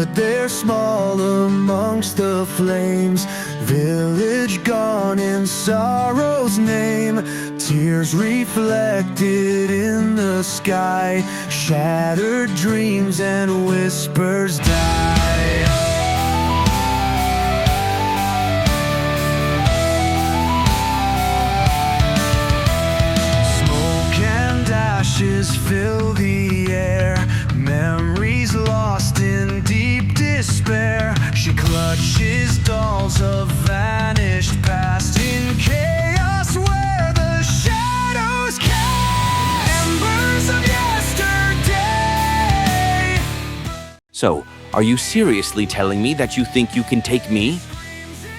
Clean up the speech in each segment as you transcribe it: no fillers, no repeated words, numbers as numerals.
stood there small amongst the flames, village gone in sorrow's name. Tears reflected in the sky, shattered dreams and whispers die. Smoke and ashes fill the air, memories lost in deep despair. She clutches dolls of vanished past in chaos where the shadows cast embers of yesterday. So, are you seriously telling me that you think you can take me?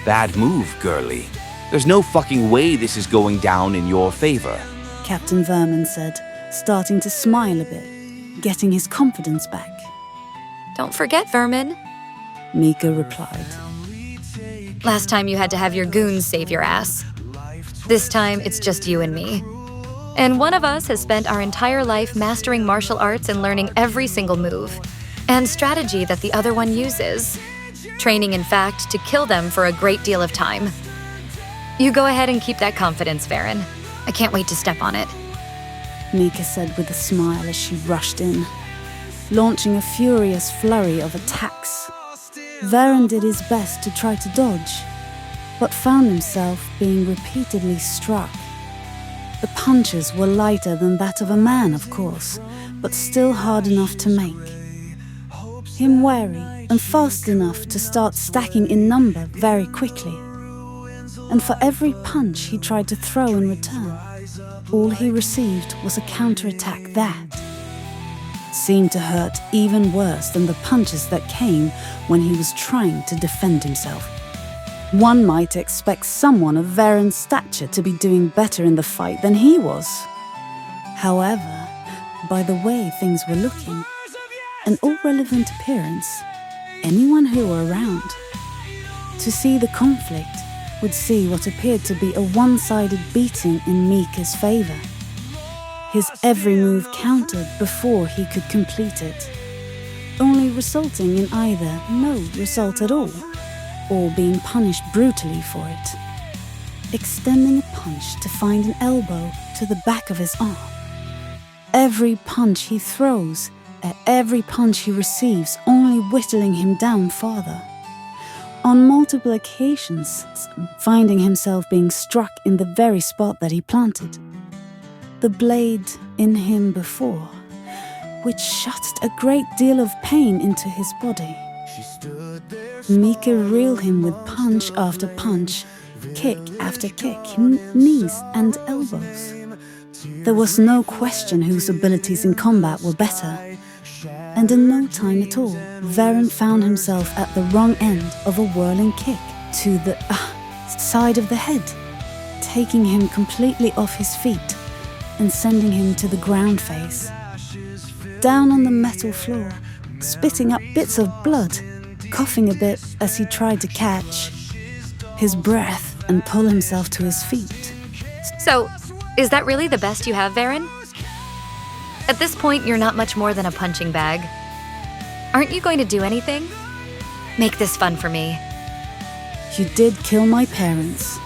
Bad move, girly. There's no fucking way this is going down in your favor. Captain Vermin said, starting to smile a bit, getting his confidence back. Don't forget, Vermin. Mika replied. Last time you had to have your goons save your ass. This time, it's just you and me. And one of us has spent our entire life mastering martial arts and learning every single move and strategy that the other one uses. Training, in fact, to kill them for a great deal of time. You go ahead and keep that confidence, Varen. I can't wait to step on it. Mika said with a smile as she rushed in, launching a furious flurry of attacks. Varen did his best to try to dodge, but found himself being repeatedly struck. The punches were lighter than that of a man, of course, but still hard enough to make. Him wary and fast enough to start stacking in number very quickly. And for every punch he tried to throw in return, all he received was a counterattack that seemed to hurt even worse than the punches that came when he was trying to defend himself. One might expect someone of Varen's stature to be doing better in the fight than he was. However, by the way things were looking, an all-relevant appearance, anyone who were around, to see the conflict would see what appeared to be a one-sided beating in Mika's favor. His every move countered before he could complete it, only resulting in either no result at all, or being punished brutally for it. Extending a punch to find an elbow to the back of his arm. Every punch he throws, at every punch he receives, only whittling him down farther. On multiple occasions, finding himself being struck in the very spot that he planted. The blade in him before, which shot a great deal of pain into his body. Mika reeled him with punch after punch, kick after kick, knees and elbows. There was no question whose abilities in combat were better. And in no time at all, Varen found himself at the wrong end of a whirling kick to the side of the head, taking him completely off his feet and sending him to the ground face. Down on the metal floor, spitting up bits of blood, coughing a bit as he tried to catch his breath and pull himself to his feet. So, is that really the best you have, Varen? At this point, you're not much more than a punching bag. Aren't you going to do anything? Make this fun for me. You did kill my parents.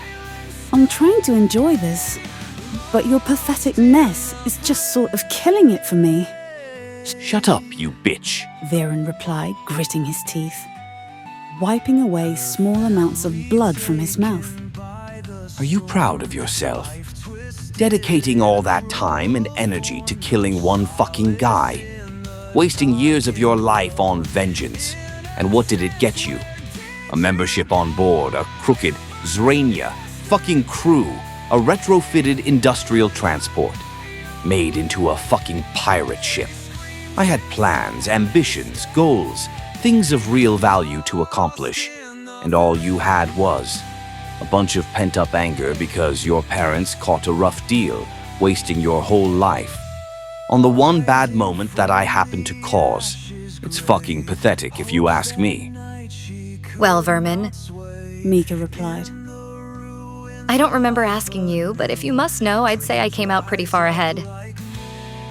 I'm trying to enjoy this, but your pathetic mess is just sort of killing it for me. Shut up, you bitch. Varen replied, gritting his teeth, wiping away small amounts of blood from his mouth. Are you proud of yourself? Dedicating all that time and energy to killing one fucking guy. Wasting years of your life on vengeance. And what did it get you? A membership on board, a crooked Zrania fucking crew, a retrofitted industrial transport. Made into a fucking pirate ship. I had plans, ambitions, goals, things of real value to accomplish. And all you had was a bunch of pent-up anger because your parents caught a rough deal, wasting your whole life. On the one bad moment that I happened to cause. It's fucking pathetic if you ask me. Well, Vermin, Mika replied. I don't remember asking you, but if you must know, I'd say I came out pretty far ahead.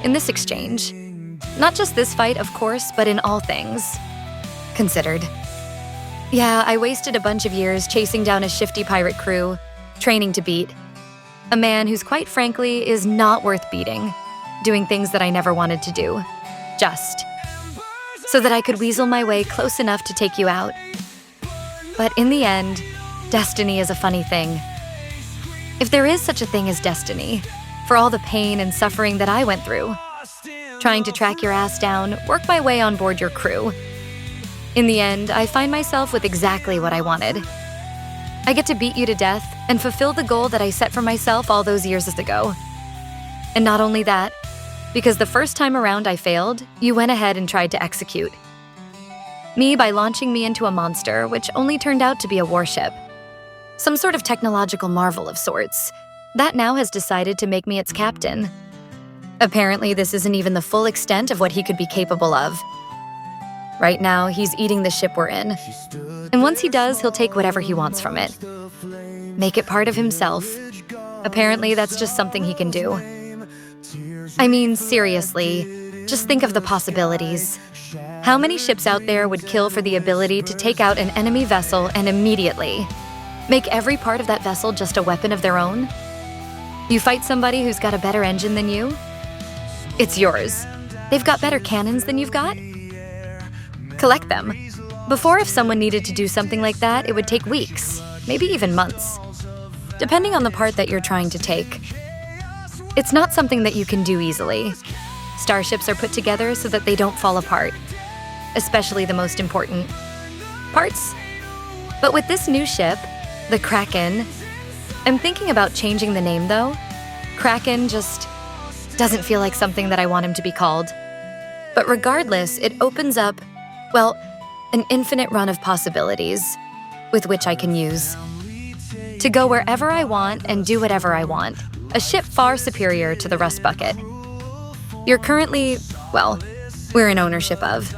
In this exchange. Not just this fight, of course, but in all things. considered. Yeah, I wasted a bunch of years chasing down a shifty pirate crew, training to beat. A man who's quite frankly is not worth beating, doing things that I never wanted to do. Just so that I could weasel my way close enough to take you out. But in the end, destiny is a funny thing. If there is such a thing as destiny, for all the pain and suffering that I went through, trying to track your ass down, work my way on board your crew. In the end, I find myself with exactly what I wanted. I get to beat you to death and fulfill the goal that I set for myself all those years ago. And not only that, because the first time around I failed, you went ahead and tried to execute me by launching me into a monster, which only turned out to be a warship. Some sort of technological marvel of sorts, that now has decided to make me its captain. Apparently, this isn't even the full extent of what he could be capable of. Right now, he's eating the ship we're in. And once he does, he'll take whatever he wants from it. Make it part of himself. Apparently, that's just something he can do. I mean, seriously, just think of the possibilities. How many ships out there would kill for the ability to take out an enemy vessel and immediately make every part of that vessel just a weapon of their own? You fight somebody who's got a better engine than you? It's yours. They've got better cannons than you've got? Collect them. Before, if someone needed to do something like that, it would take weeks, maybe even months, depending on the part that you're trying to take. It's not something that you can do easily. Starships are put together so that they don't fall apart, especially the most important parts. But with this new ship, the Kraken, I'm thinking about changing the name though. Kraken just doesn't feel like something that I want him to be called. But regardless, it opens up, well, an infinite run of possibilities with which I can use to go wherever I want and do whatever I want. A ship far superior to the Rust Bucket. You're currently, well, we're in ownership of.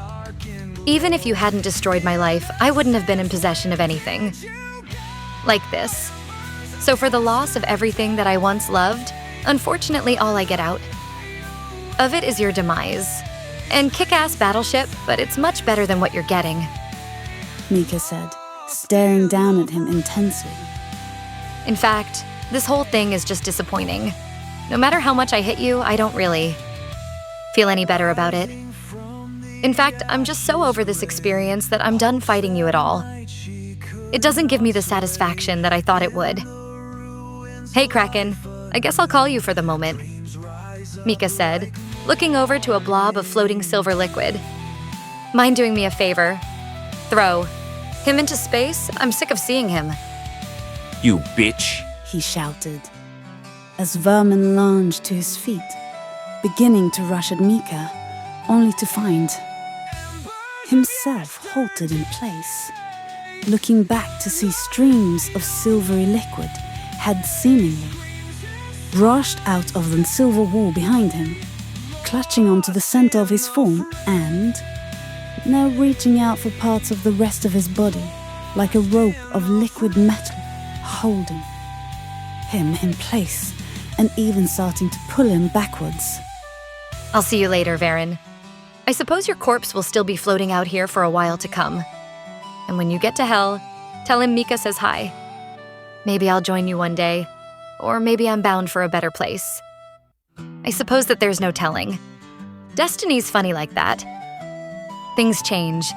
Even if you hadn't destroyed my life, I wouldn't have been in possession of anything like this. So for the loss of everything that I once loved, unfortunately all I get out of it is your demise. And kick-ass battleship, but it's much better than what you're getting. Mika said, staring down at him intensely. In fact, this whole thing is just disappointing. No matter how much I hit you, I don't really feel any better about it. In fact, I'm just so over this experience that I'm done fighting you at all. It doesn't give me the satisfaction that I thought it would. Hey, Kraken, I guess I'll call you for the moment, Mika said, looking over to a blob of floating silver liquid. Mind doing me a favor? Throw him into space? I'm sick of seeing him. You bitch. He shouted, as Vermin lunged to his feet, beginning to rush at Mika, only to find himself halted in place, looking back to see streams of silvery liquid had seemingly rushed out of the silver wall behind him, clutching onto the center of his form and now reaching out for parts of the rest of his body like a rope of liquid metal, holding him in place and even starting to pull him backwards. I'll see you later, Varen. I suppose your corpse will still be floating out here for a while to come. And when you get to hell, tell him Mika says hi. Maybe I'll join you one day, or maybe I'm bound for a better place. I suppose that there's no telling. Destiny's funny like that. Things change.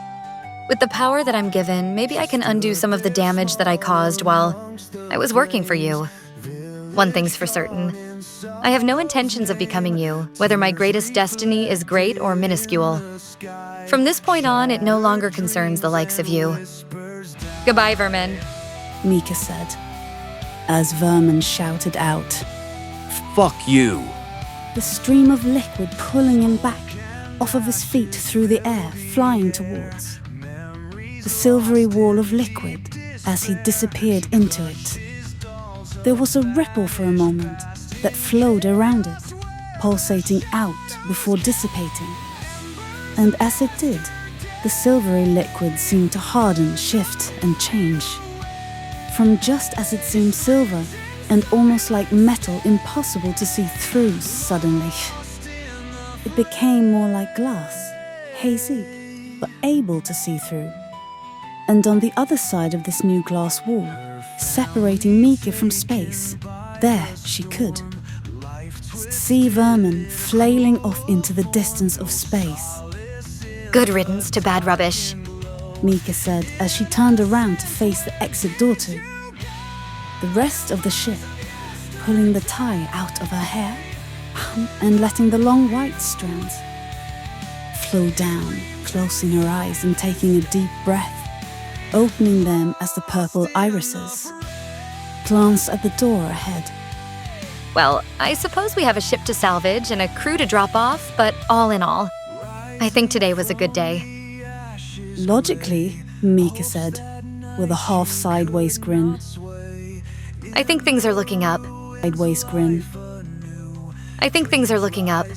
With the power that I'm given, maybe I can undo some of the damage that I caused while I was working for you. One thing's for certain. I have no intentions of becoming you, whether my greatest destiny is great or minuscule. From this point on, it no longer concerns the likes of you. Goodbye, Vermin, Mika said, as Vermin shouted out, Fuck you. the stream of liquid pulling him back off of his feet through the air, flying towards the silvery wall of liquid as he disappeared into it. There was a ripple for a moment that flowed around it, pulsating out before dissipating. And as it did, the silvery liquid seemed to harden, shift, and change. From just as it seemed silver and almost like metal impossible to see through suddenly, it became more like glass, hazy, but able to see through. And on the other side of this new glass wall, separating Mika from space, there she could see vermin flailing off into the distance of space. Good riddance to bad rubbish. Mika said as she turned around to face the exit door to. The rest of the ship, pulling the tie out of her hair and letting the long white strands flow down, closing her eyes and taking a deep breath, opening them as the purple irises glance at the door ahead. Well, I suppose we have a ship to salvage and a crew to drop off, but all in all, I think today was a good day. Logically, Mika said, with a half-sideways grin. I think things are looking up. Sideways grin. I think things are looking up.